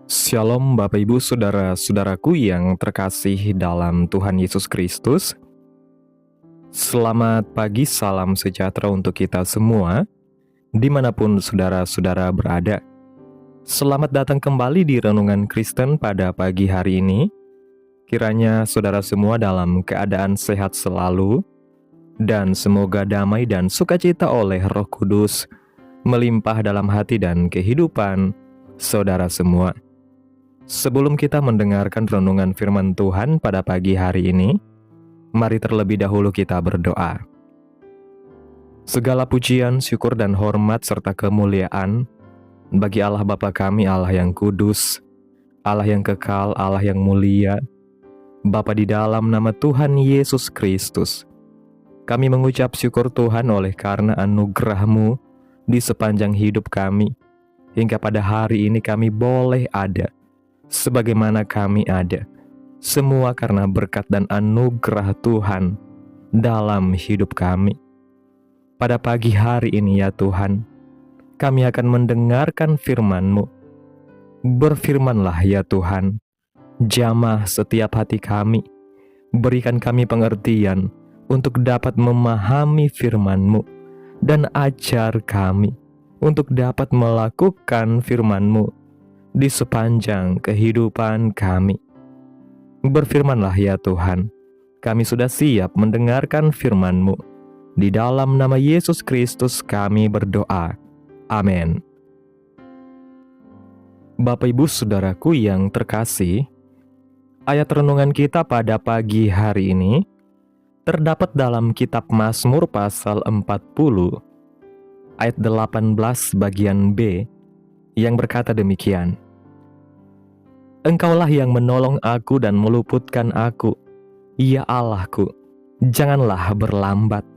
Shalom Bapak Ibu Saudara-saudaraku yang terkasih dalam Tuhan Yesus Kristus. Selamat pagi, salam sejahtera untuk kita semua, dimanapun saudara-saudara berada. Selamat datang kembali di Renungan Kristen pada pagi hari ini. Kiranya saudara semua dalam keadaan sehat selalu, dan semoga damai dan sukacita oleh Roh Kudus melimpah dalam hati dan kehidupan saudara semua. Sebelum kita mendengarkan renungan firman Tuhan pada pagi hari ini, mari terlebih dahulu kita berdoa. Segala pujian, syukur, dan hormat serta kemuliaan bagi Allah Bapa kami, Allah yang kudus, Allah yang kekal, Allah yang mulia, Bapa di dalam nama Tuhan Yesus Kristus. Kami mengucap syukur Tuhan oleh karena anugerah-Mu di sepanjang hidup kami, hingga pada hari ini kami boleh ada sebagaimana kami ada, semua karena berkat dan anugerah Tuhan dalam hidup kami. Pada pagi hari ini ya Tuhan, kami akan mendengarkan firman-Mu. Berfirmanlah ya Tuhan, jamah setiap hati kami, berikan kami pengertian untuk dapat memahami firman-Mu, dan ajar kami untuk dapat melakukan firman-Mu di sepanjang kehidupan kami. Berfirmanlah ya Tuhan, kami sudah siap mendengarkan firman-Mu. Di dalam nama Yesus Kristus kami berdoa. Amin. Bapak Ibu Saudaraku yang terkasih, ayat renungan kita pada pagi hari ini terdapat dalam kitab Mazmur pasal 40, ayat 18 bagian B, yang berkata demikian. Engkaulah yang menolong aku dan meluputkan aku, ya Allahku, janganlah berlambat.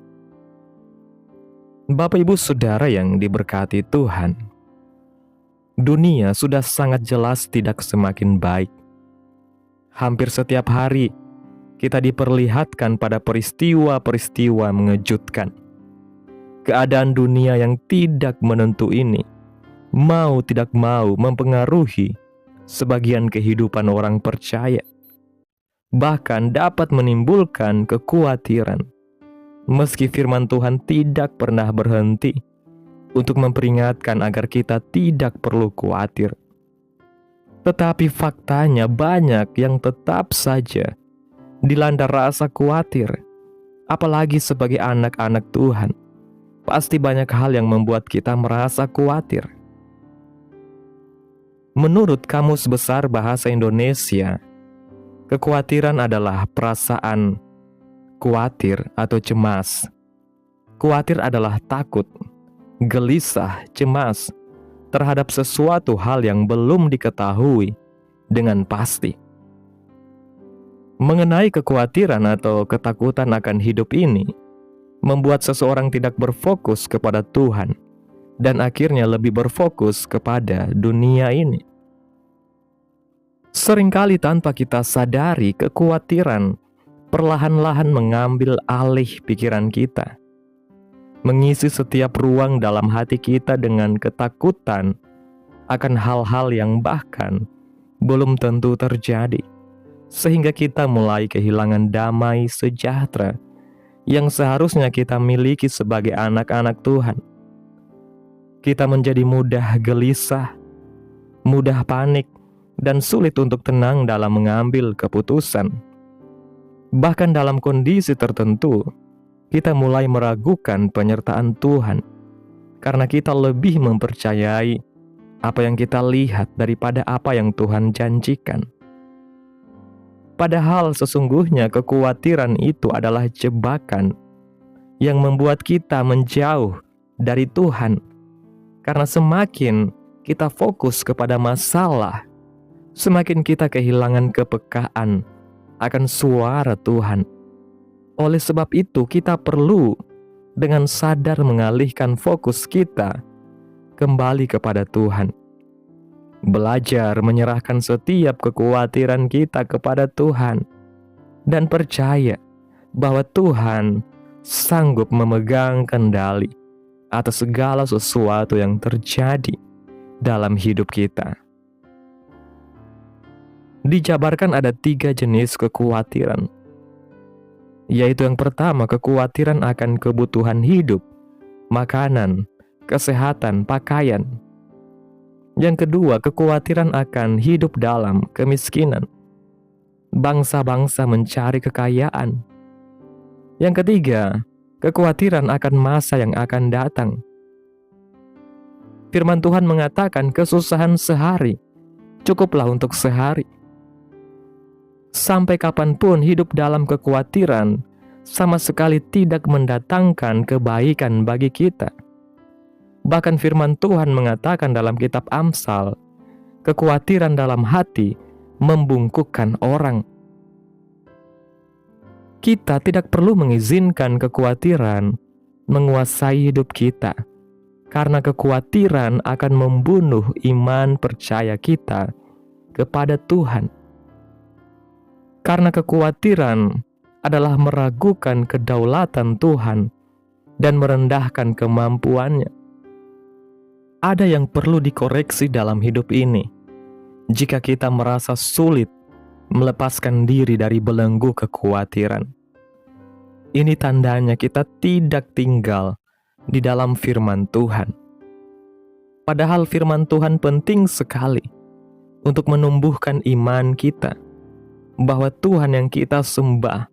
Bapak Ibu Saudara yang diberkati Tuhan, dunia sudah sangat jelas tidak semakin baik. Hampir setiap hari kita diperlihatkan pada peristiwa-peristiwa mengejutkan. Keadaan dunia yang tidak menentu ini mau tidak mau mempengaruhi sebagian kehidupan orang percaya, bahkan dapat menimbulkan kekhawatiran. Meski firman Tuhan tidak pernah berhenti untuk memperingatkan agar kita tidak perlu khawatir, tetapi faktanya banyak yang tetap saja dilanda rasa khawatir. Apalagi sebagai anak-anak Tuhan, pasti banyak hal yang membuat kita merasa khawatir. Menurut Kamus Besar Bahasa Indonesia, kekhawatiran adalah perasaan khawatir atau cemas. Khawatir adalah takut, gelisah, cemas terhadap sesuatu hal yang belum diketahui dengan pasti. Mengenai kekhawatiran atau ketakutan akan hidup ini, membuat seseorang tidak berfokus kepada Tuhan, dan akhirnya lebih berfokus kepada dunia ini. Seringkali tanpa kita sadari, kekhawatiran perlahan-lahan mengambil alih pikiran kita, mengisi setiap ruang dalam hati kita dengan ketakutan akan hal-hal yang bahkan belum tentu terjadi, sehingga kita mulai kehilangan damai sejahtera yang seharusnya kita miliki sebagai anak-anak Tuhan. Kita menjadi mudah gelisah, mudah panik, dan sulit untuk tenang dalam mengambil keputusan. Bahkan dalam kondisi tertentu, kita mulai meragukan penyertaan Tuhan karena kita lebih mempercayai apa yang kita lihat daripada apa yang Tuhan janjikan. Padahal sesungguhnya kekhawatiran itu adalah jebakan yang membuat kita menjauh dari Tuhan. Karena semakin kita fokus kepada masalah, semakin kita kehilangan kepekaan akan suara Tuhan. Oleh sebab itu, kita perlu dengan sadar mengalihkan fokus kita kembali kepada Tuhan. Belajar menyerahkan setiap kekhawatiran kita kepada Tuhan, dan percaya bahwa Tuhan sanggup memegang kendali atas segala sesuatu yang terjadi dalam hidup kita. dijabarkan ada 3 jenis kekhawatiran. Yaitu yang pertama, kekhawatiran akan kebutuhan hidup, makanan, kesehatan, pakaian. Yang kedua, kekhawatiran akan hidup dalam kemiskinan. Bangsa-bangsa mencari kekayaan. Yang ketiga, kekhawatiran akan masa yang akan datang. Firman Tuhan mengatakan kesusahan sehari cukuplah untuk sehari. Sampai kapanpun hidup dalam kekhawatiran sama sekali tidak mendatangkan kebaikan bagi kita. Bahkan firman Tuhan mengatakan dalam kitab Amsal, kekhawatiran dalam hati membungkukkan orang. Kita tidak perlu mengizinkan kekhawatiran menguasai hidup kita, karena kekhawatiran akan membunuh iman percaya kita kepada Tuhan. Karena kekhawatiran adalah meragukan kedaulatan Tuhan dan merendahkan kemampuannya. Ada yang perlu dikoreksi dalam hidup ini. Jika kita merasa sulit melepaskan diri dari belenggu kekhawatiran, ini tandanya kita tidak tinggal di dalam firman Tuhan. Padahal firman Tuhan penting sekali untuk menumbuhkan iman kita, bahwa Tuhan yang kita sembah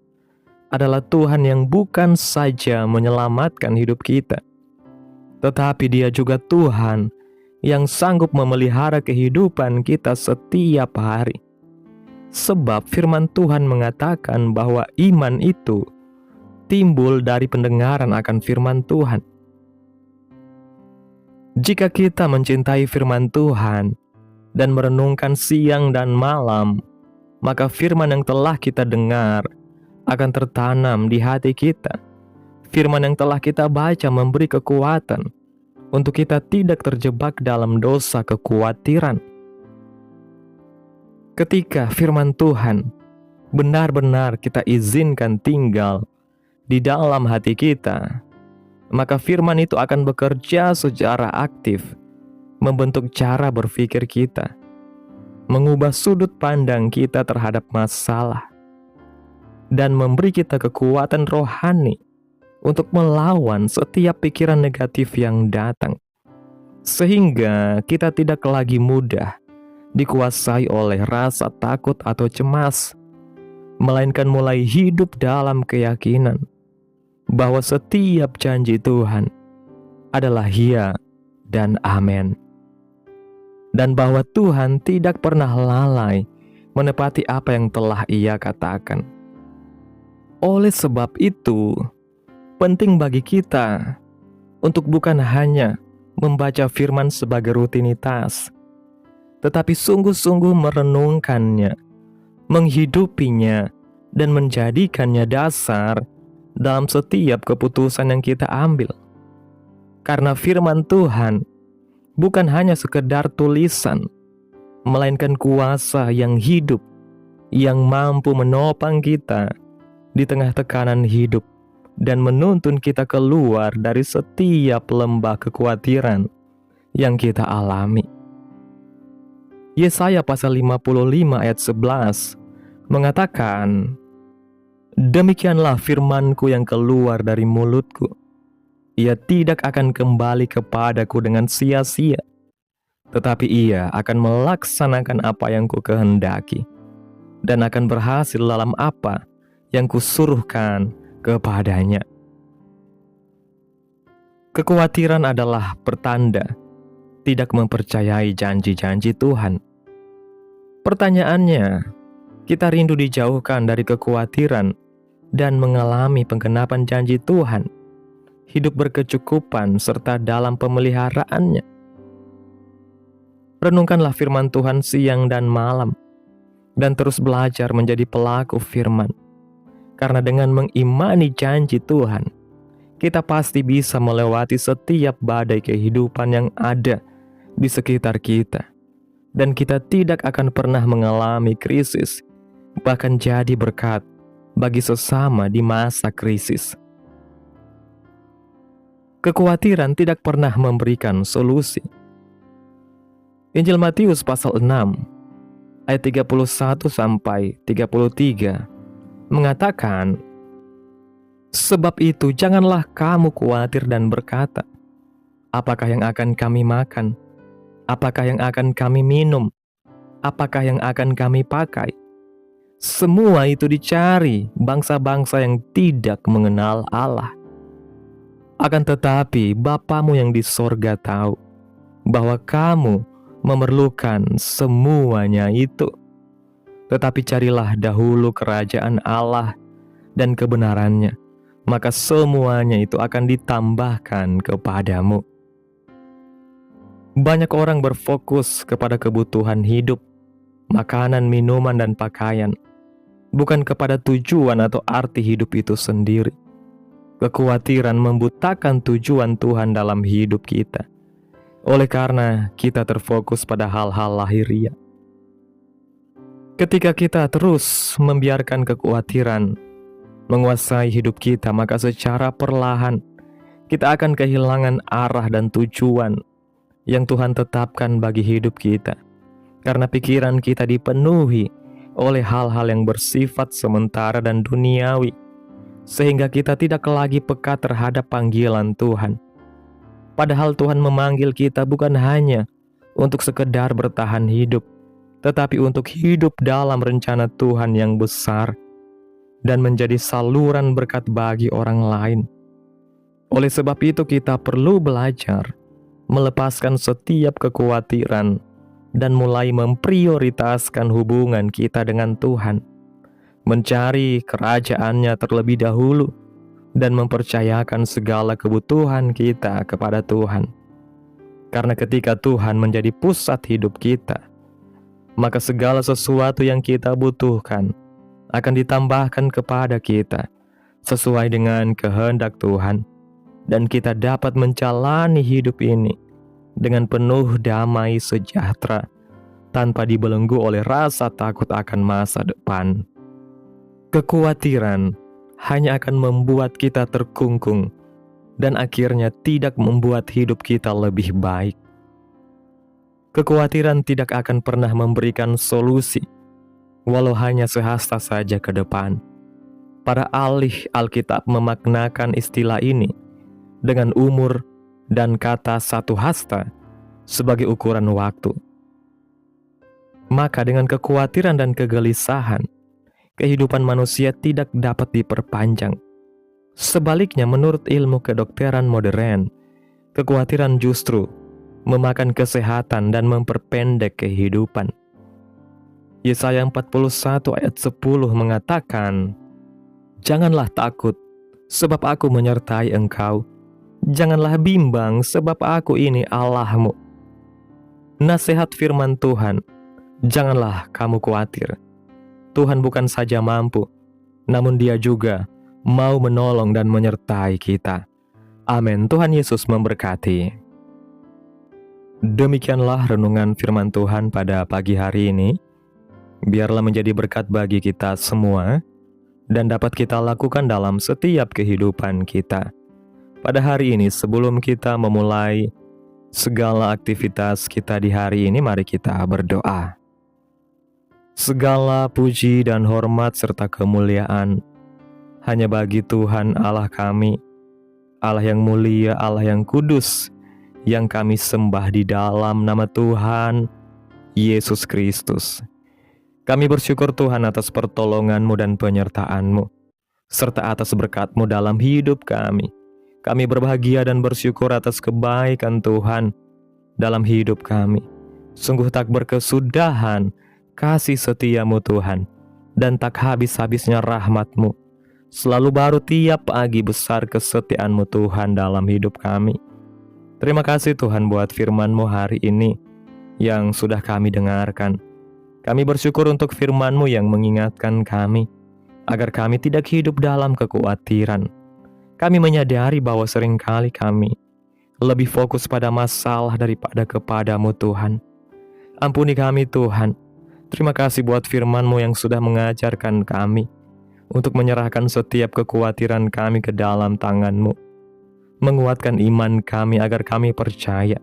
adalah Tuhan yang bukan saja menyelamatkan hidup kita, tetapi Dia juga Tuhan yang sanggup memelihara kehidupan kita setiap hari. Sebab firman Tuhan mengatakan bahwa iman itu timbul dari pendengaran akan firman Tuhan. Jika kita mencintai firman Tuhan dan merenungkan siang dan malam, maka firman yang telah kita dengar akan tertanam di hati kita. Firman yang telah kita baca memberi kekuatan untuk kita tidak terjebak dalam dosa kekhawatiran. Ketika firman Tuhan benar-benar kita izinkan tinggal di dalam hati kita, maka firman itu akan bekerja secara aktif, membentuk cara berpikir kita, mengubah sudut pandang kita terhadap masalah, dan memberi kita kekuatan rohani untuk melawan setiap pikiran negatif yang datang, sehingga kita tidak lagi mudah dikuasai oleh rasa takut atau cemas, melainkan mulai hidup dalam keyakinan bahwa setiap janji Tuhan adalah ya dan amin, dan bahwa Tuhan tidak pernah lalai menepati apa yang telah Ia katakan. Oleh sebab itu, penting bagi kita untuk bukan hanya membaca firman sebagai rutinitas, tetapi sungguh-sungguh merenungkannya, menghidupinya, dan menjadikannya dasar dalam setiap keputusan yang kita ambil. Karena firman Tuhan bukan hanya sekedar tulisan, melainkan kuasa yang hidup, yang mampu menopang kita di tengah tekanan hidup dan menuntun kita keluar dari setiap lembah kekhawatiran yang kita alami. Yesaya pasal 55 ayat 11 mengatakan, "Demikianlah firman-Ku yang keluar dari mulutku. Ia tidak akan kembali kepadaku dengan sia-sia, tetapi ia akan melaksanakan apa yang Ku kehendaki, dan akan berhasil dalam apa yang Kusuruhkan kepadanya." Kekhawatiran adalah pertanda tidak mempercayai janji-janji Tuhan. Pertanyaannya, kita rindu dijauhkan dari kekhawatiran dan mengalami penggenapan janji Tuhan, hidup berkecukupan serta dalam pemeliharaannya. Renungkanlah firman Tuhan siang dan malam, dan terus belajar menjadi pelaku firman. Karena dengan mengimani janji Tuhan, kita pasti bisa melewati setiap badai kehidupan yang ada di sekitar kita. Dan kita tidak akan pernah mengalami krisis, bahkan jadi berkat bagi sesama di masa krisis. Kekhawatiran tidak pernah memberikan solusi. Injil Matius pasal 6 ayat 31 sampai 33 mengatakan, "Sebab itu janganlah kamu khawatir dan berkata, apakah yang akan kami makan? Apakah yang akan kami minum? Apakah yang akan kami pakai? Semua itu dicari bangsa-bangsa yang tidak mengenal Allah. Akan tetapi Bapamu yang di sorga tahu bahwa kamu memerlukan semuanya itu. Tetapi carilah dahulu kerajaan Allah dan kebenarannya, maka semuanya itu akan ditambahkan kepadamu." Banyak orang berfokus kepada kebutuhan hidup, makanan, minuman, dan pakaian, bukan kepada tujuan atau arti hidup itu sendiri. Kekhawatiran membutakan tujuan Tuhan dalam hidup kita, oleh karena kita terfokus pada hal-hal lahiriah. Ketika kita terus membiarkan kekhawatiran menguasai hidup kita, maka secara perlahan kita akan kehilangan arah dan tujuan yang Tuhan tetapkan bagi hidup kita. Karena pikiran kita dipenuhi oleh hal-hal yang bersifat sementara dan duniawi, sehingga kita tidak lagi peka terhadap panggilan Tuhan. Padahal Tuhan memanggil kita bukan hanya untuk sekedar bertahan hidup, tetapi untuk hidup dalam rencana Tuhan yang besar dan menjadi saluran berkat bagi orang lain. Oleh sebab itu kita perlu belajar melepaskan setiap kekhawatiran dan mulai memprioritaskan hubungan kita dengan Tuhan, mencari kerajaan-Nya terlebih dahulu, dan mempercayakan segala kebutuhan kita kepada Tuhan. Karena ketika Tuhan menjadi pusat hidup kita, maka segala sesuatu yang kita butuhkan akan ditambahkan kepada kita sesuai dengan kehendak Tuhan, dan kita dapat menjalani hidup ini dengan penuh damai sejahtera tanpa dibelenggu oleh rasa takut akan masa depan. Kekhawatiran hanya akan membuat kita terkungkung dan akhirnya tidak membuat hidup kita lebih baik. Kekhawatiran tidak akan pernah memberikan solusi, walau hanya sehasta saja ke depan. Para ahli Alkitab memaknakan istilah ini dengan umur dan kata satu hasta sebagai ukuran waktu. Maka dengan kekhawatiran dan kegelisahan, kehidupan manusia tidak dapat diperpanjang. Sebaliknya, menurut ilmu kedokteran modern, kekhawatiran justru memakan kesehatan dan memperpendek kehidupan. Yesaya 41 ayat 10 mengatakan, "Janganlah takut, sebab aku menyertai engkau. Janganlah bimbang, sebab aku ini Allahmu." Nasihat firman Tuhan, janganlah kamu khawatir. Tuhan bukan saja mampu, namun Dia juga mau menolong dan menyertai kita. Amin. Tuhan Yesus memberkati. Demikianlah renungan firman Tuhan pada pagi hari ini. Biarlah menjadi berkat bagi kita semua dan dapat kita lakukan dalam setiap kehidupan kita. Pada hari ini, sebelum kita memulai segala aktivitas kita di hari ini, mari kita berdoa. Segala puji dan hormat serta kemuliaan hanya bagi Tuhan Allah kami, Allah yang mulia, Allah yang kudus, yang kami sembah di dalam nama Tuhan Yesus Kristus. Kami bersyukur Tuhan atas pertolongan-Mu dan penyertaan-Mu, serta atas berkat-Mu dalam hidup kami. Kami berbahagia dan bersyukur atas kebaikan Tuhan dalam hidup kami. Sungguh tak berkesudahan kasih setia-Mu Tuhan, dan tak habis-habisnya rahmat-Mu. Selalu baru tiap pagi besar kesetiaan-Mu Tuhan dalam hidup kami. Terima kasih Tuhan buat firman-Mu hari ini yang sudah kami dengarkan. Kami bersyukur untuk firman-Mu yang mengingatkan kami agar kami tidak hidup dalam kekhawatiran. Kami menyadari bahwa seringkali kami lebih fokus pada masalah daripada kepada-Mu Tuhan. Ampuni kami Tuhan. Terima kasih buat firman-Mu yang sudah mengajarkan kami untuk menyerahkan setiap kekhawatiran kami ke dalam tangan-Mu. Menguatkan iman kami agar kami percaya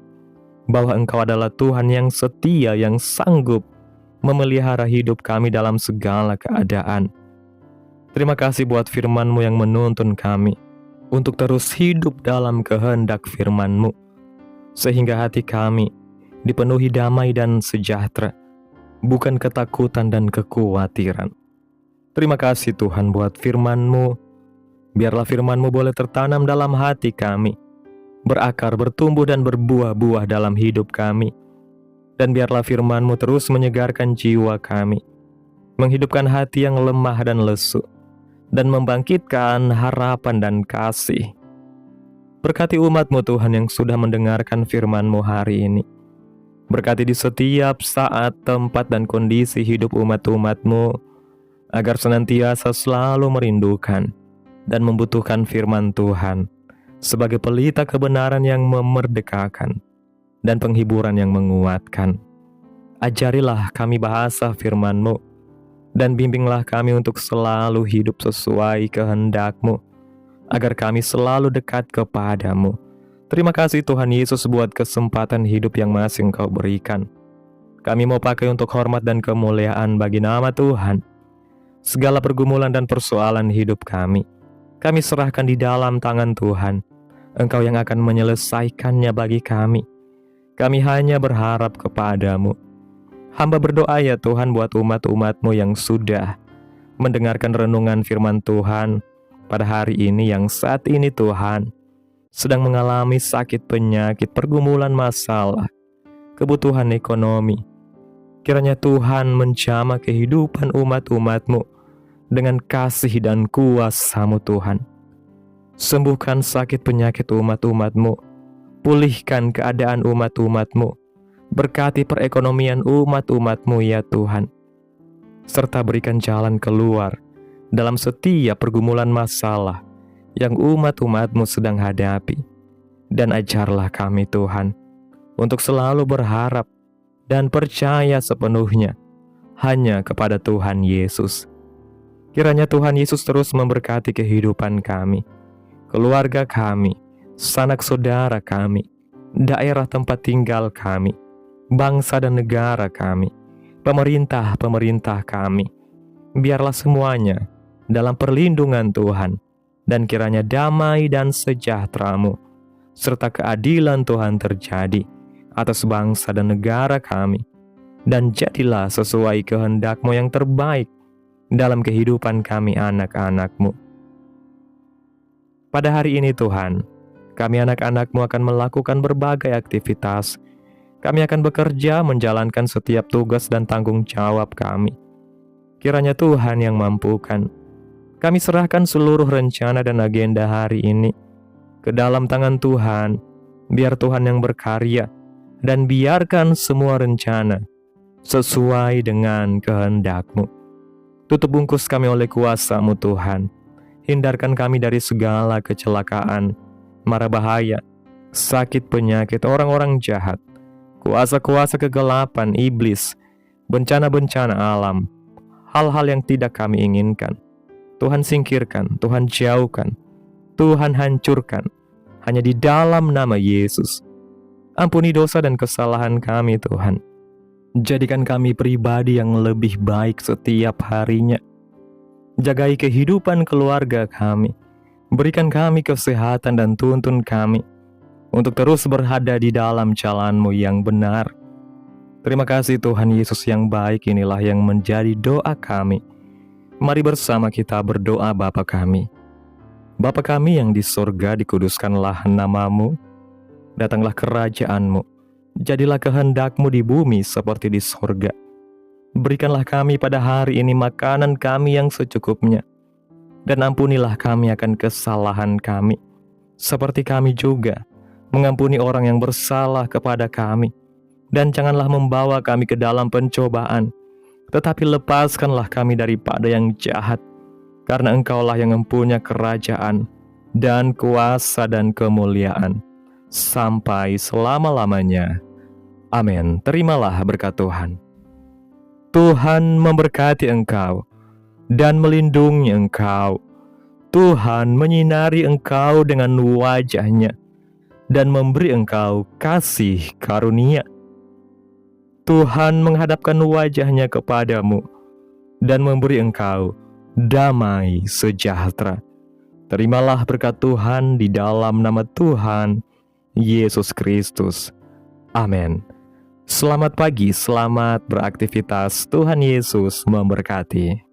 bahwa Engkau adalah Tuhan yang setia, yang sanggup memelihara hidup kami dalam segala keadaan. Terima kasih buat firman-Mu yang menuntun kami untuk terus hidup dalam kehendak firman-Mu, sehingga hati kami dipenuhi damai dan sejahtera, bukan ketakutan dan kekhawatiran. Terima kasih Tuhan buat firman-Mu. Biarlah firman-Mu boleh tertanam dalam hati kami, berakar, bertumbuh dan berbuah-buah dalam hidup kami. Dan biarlah firman-Mu terus menyegarkan jiwa kami, menghidupkan hati yang lemah dan lesu, dan membangkitkan harapan dan kasih. Berkati umat-Mu Tuhan yang sudah mendengarkan firman-Mu hari ini. Berkati di setiap saat, tempat, dan kondisi hidup umat-umat-Mu, agar senantiasa selalu merindukan dan membutuhkan firman Tuhan sebagai pelita kebenaran yang memerdekakan dan penghiburan yang menguatkan. Ajarilah kami bahasa firman-Mu, dan bimbinglah kami untuk selalu hidup sesuai kehendak-Mu, agar kami selalu dekat kepada-Mu. Terima kasih Tuhan Yesus buat kesempatan hidup yang masih Engkau berikan. Kami mau pakai untuk hormat dan kemuliaan bagi nama Tuhan. Segala pergumulan dan persoalan hidup kami serahkan di dalam tangan Tuhan. Engkau yang akan menyelesaikannya bagi kami. Kami hanya berharap kepada-Mu. Hamba berdoa ya Tuhan buat umat-umat-Mu yang sudah mendengarkan renungan firman Tuhan pada hari ini, yang saat ini Tuhan sedang mengalami sakit, penyakit, pergumulan, masalah, kebutuhan ekonomi. Kiranya Tuhan menjamah kehidupan umat-umat-Mu dengan kasih dan kuasa-Mu Tuhan. Sembuhkan sakit penyakit umat-umat-Mu, pulihkan keadaan umat-umat-Mu, berkati perekonomian umat-umat-Mu ya Tuhan, serta berikan jalan keluar dalam setiap pergumulan masalah yang umat-umat-Mu sedang hadapi. Dan ajarlah kami Tuhan untuk selalu berharap dan percaya sepenuhnya hanya kepada Tuhan Yesus. Kiranya Tuhan Yesus terus memberkati kehidupan kami, keluarga kami, sanak saudara kami, daerah tempat tinggal kami, bangsa dan negara kami, pemerintah kami. Biarlah semuanya dalam perlindungan Tuhan, dan kiranya damai dan sejahtera-Mu serta keadilan Tuhan terjadi atas bangsa dan negara kami, dan jadilah sesuai kehendak-Mu yang terbaik dalam kehidupan kami anak-anak-Mu. Pada hari ini Tuhan, kami anak-anak-Mu akan melakukan berbagai aktivitas. Kami akan bekerja menjalankan setiap tugas dan tanggung jawab kami. Kiranya Tuhan yang mampukan. Kami serahkan seluruh rencana dan agenda hari ini ke dalam tangan Tuhan. Biar Tuhan yang berkarya, dan biarkan semua rencana sesuai dengan kehendak-Mu. Tutup bungkus kami oleh kuasa-Mu Tuhan. Hindarkan kami dari segala kecelakaan, mara bahaya, sakit, penyakit, orang-orang jahat, kuasa-kuasa kegelapan, iblis, bencana-bencana alam, hal-hal yang tidak kami inginkan. Tuhan singkirkan, Tuhan jauhkan, Tuhan hancurkan, hanya di dalam nama Yesus. Ampuni dosa dan kesalahan kami Tuhan. Jadikan kami pribadi yang lebih baik setiap harinya. Jagai kehidupan keluarga kami. Berikan kami kesehatan dan tuntun kami untuk terus berada di dalam jalan-Mu yang benar. Terima kasih Tuhan Yesus yang baik, inilah yang menjadi doa kami. Mari bersama kita berdoa. Bapa kami. Bapa kami yang di surga, dikuduskanlah nama-Mu. Datanglah kerajaan-Mu. Jadilah kehendak-Mu di bumi seperti di surga. Berikanlah kami pada hari ini makanan kami yang secukupnya. Dan ampunilah kami akan kesalahan kami, seperti kami juga mengampuni orang yang bersalah kepada kami. Dan janganlah membawa kami ke dalam pencobaan, tetapi lepaskanlah kami daripada yang jahat. Karena Engkaulah yang mempunyai kerajaan dan kuasa dan kemuliaan sampai selama-lamanya. Amin. Terimalah berkat Tuhan. Tuhan memberkati engkau dan melindungi engkau. Tuhan menyinari engkau dengan wajah-Nya dan memberi engkau kasih karunia. Tuhan menghadapkan wajahnya kepadamu dan memberi engkau damai sejahtera. Terimalah berkat Tuhan di dalam nama Tuhan Yesus Kristus. Amin. Selamat pagi, selamat beraktivitas. Tuhan Yesus memberkati.